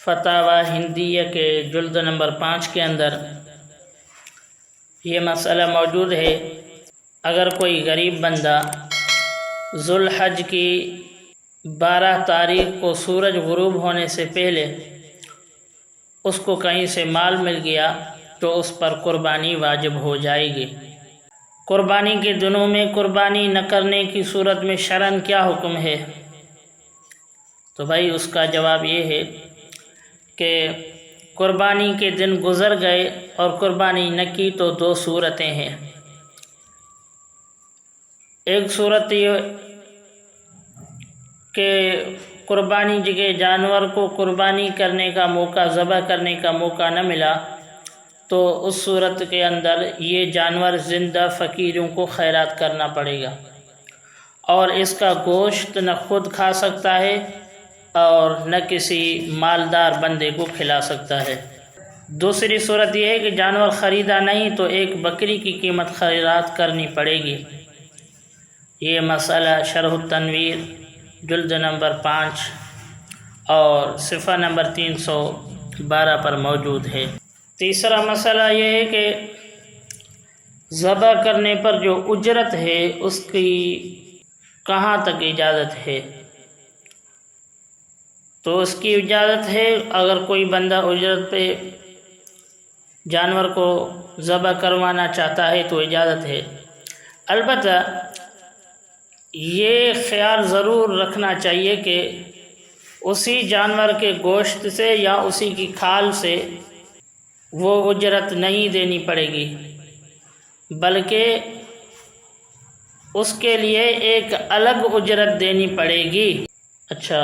فتاوی ہندیہ کے جلد نمبر 5 کے اندر یہ مسئلہ موجود ہے۔ اگر کوئی غریب بندہ ذو الحج کی 12 تاریخ کو سورج غروب ہونے سے پہلے اس کو کہیں سے مال مل گیا تو اس پر قربانی واجب ہو جائے گی۔ قربانی کے دنوں میں قربانی نہ کرنے کی صورت میں شرعاً کیا حکم ہے؟ تو بھائی اس کا جواب یہ ہے کہ قربانی کے دن گزر گئے اور قربانی نہ کی تو 2 صورتیں ہیں۔ ایک صورت یہ کہ قربانی جگہ جانور کو قربانی کرنے کا موقع، ذبح کرنے کا موقع نہ ملا تو اس صورت کے اندر یہ جانور زندہ فقیروں کو خیرات کرنا پڑے گا، اور اس کا گوشت نہ خود کھا سکتا ہے اور نہ کسی مالدار بندے کو کھلا سکتا ہے۔ دوسری صورت یہ ہے کہ جانور خریدا نہیں تو ایک بکری کی قیمت خیرات کرنی پڑے گی۔ یہ مسئلہ شرح التنویر جلد نمبر 5 اور صفحہ نمبر 312 پر موجود ہے۔ تیسرا مسئلہ یہ ہے کہ ذبح کرنے پر جو اجرت ہے اس کی کہاں تک اجازت ہے؟ تو اس کی اجازت ہے، اگر کوئی بندہ اجرت پہ جانور کو ذبح کروانا چاہتا ہے تو اجازت ہے۔ البتہ یہ خیال ضرور رکھنا چاہیے کہ اسی جانور کے گوشت سے یا اسی کی کھال سے وہ اجرت نہیں دینی پڑے گی، بلکہ اس کے لیے ایک الگ اجرت دینی پڑے گی۔ اچھا،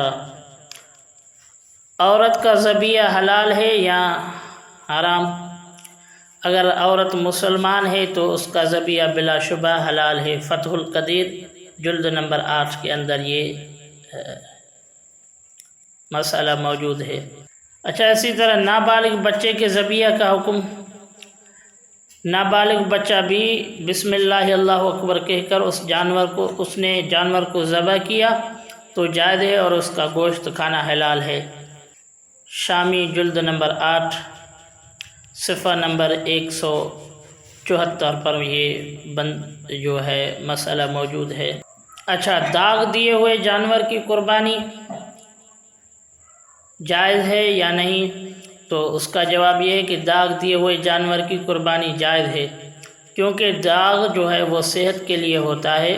عورت کا ذبیحہ حلال ہے یا حرام؟ اگر عورت مسلمان ہے تو اس کا ذبیحہ بلا شبہ حلال ہے۔ فتح القدیر جلد نمبر 8 کے اندر یہ مسئلہ موجود ہے۔ اچھا، اسی طرح نابالغ بچے کے ذبیحہ کا حکم۔ نابالغ بچہ بھی بسم اللہ اللہ اکبر کہہ کر اس نے جانور کو ذبح کیا تو جائز ہے اور اس کا گوشت کھانا حلال ہے۔ شامی جلد نمبر 8 صفحہ نمبر 174 پر یہ جو ہے مسئلہ موجود ہے۔ اچھا، داغ دیے ہوئے جانور کی قربانی جائز ہے یا نہیں؟ تو اس کا جواب یہ ہے کہ داغ دیے ہوئے جانور کی قربانی جائز ہے، کیونکہ داغ جو ہے وہ صحت کے لیے ہوتا ہے،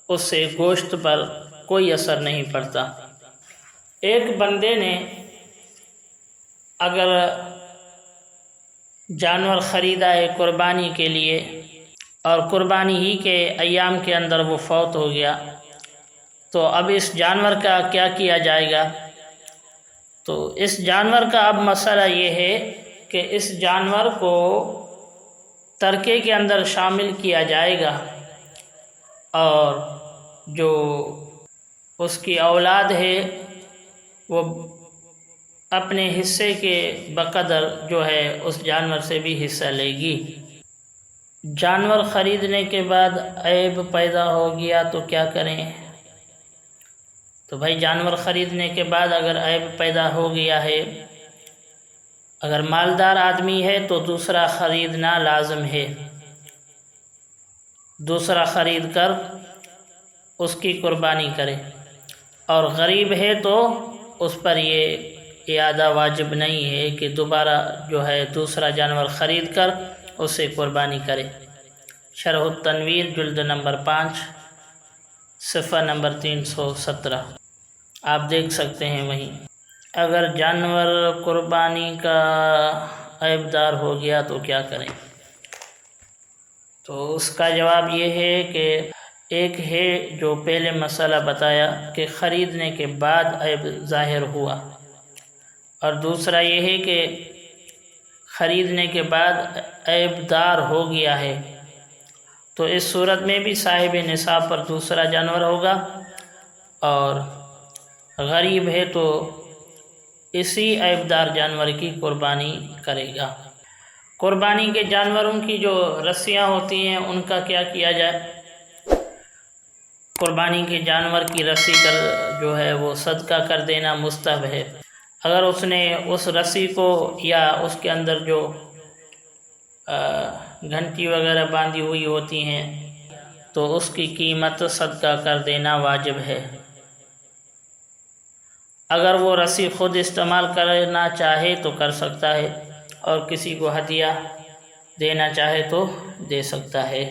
اس سے گوشت پر کوئی اثر نہیں پڑتا۔ ایک بندے نے اگر جانور خریدا ہے قربانی کے لیے اور قربانی ہی کے ایام کے اندر وہ فوت ہو گیا، تو اب اس جانور کا کیا کیا جائے گا؟ تو اس جانور کا اب مسئلہ یہ ہے کہ اس جانور کو ترکے کے اندر شامل کیا جائے گا، اور جو اس کی اولاد ہے وہ اپنے حصے کے بقدر جو ہے اس جانور سے بھی حصہ لے گی۔ جانور خریدنے کے بعد عیب پیدا ہو گیا تو کیا کریں؟ تو بھائی جانور خریدنے کے بعد اگر عیب پیدا ہو گیا ہے، اگر مالدار آدمی ہے تو دوسرا خریدنا لازم ہے، دوسرا خرید کر اس کی قربانی کرے، اور غریب ہے تو اس پر یہ اعادہ واجب نہیں ہے کہ دوبارہ جو ہے دوسرا جانور خرید کر اسے قربانی کرے۔ شرح التنویر جلد نمبر 5 صفحہ نمبر 317 آپ دیکھ سکتے ہیں وہیں۔ اگر جانور قربانی کا عیب دار ہو گیا تو کیا کریں؟ تو اس کا جواب یہ ہے کہ ایک ہے جو پہلے مسئلہ بتایا کہ خریدنے کے بعد عیب ظاہر ہوا، اور دوسرا یہ ہے کہ خریدنے کے بعد عیب دار ہو گیا ہے، تو اس صورت میں بھی صاحب نصاب پر دوسرا جانور ہوگا، اور غریب ہے تو اسی عیب دار جانور کی قربانی کرے گا۔ قربانی کے جانوروں کی جو رسیاں ہوتی ہیں ان کا کیا کیا جائے؟ قربانی کے جانور کی رسی جو ہے وہ صدقہ کر دینا مستحب ہے۔ اگر اس نے اس رسی کو یا اس کے اندر جو گھنٹی وغیرہ باندھی ہوئی ہوتی ہیں تو اس کی قیمت صدقہ کر دینا واجب ہے۔ اگر وہ رسی خود استعمال کرنا چاہے تو کر سکتا ہے، اور کسی کو ہدیہ دینا چاہے تو دے سکتا ہے۔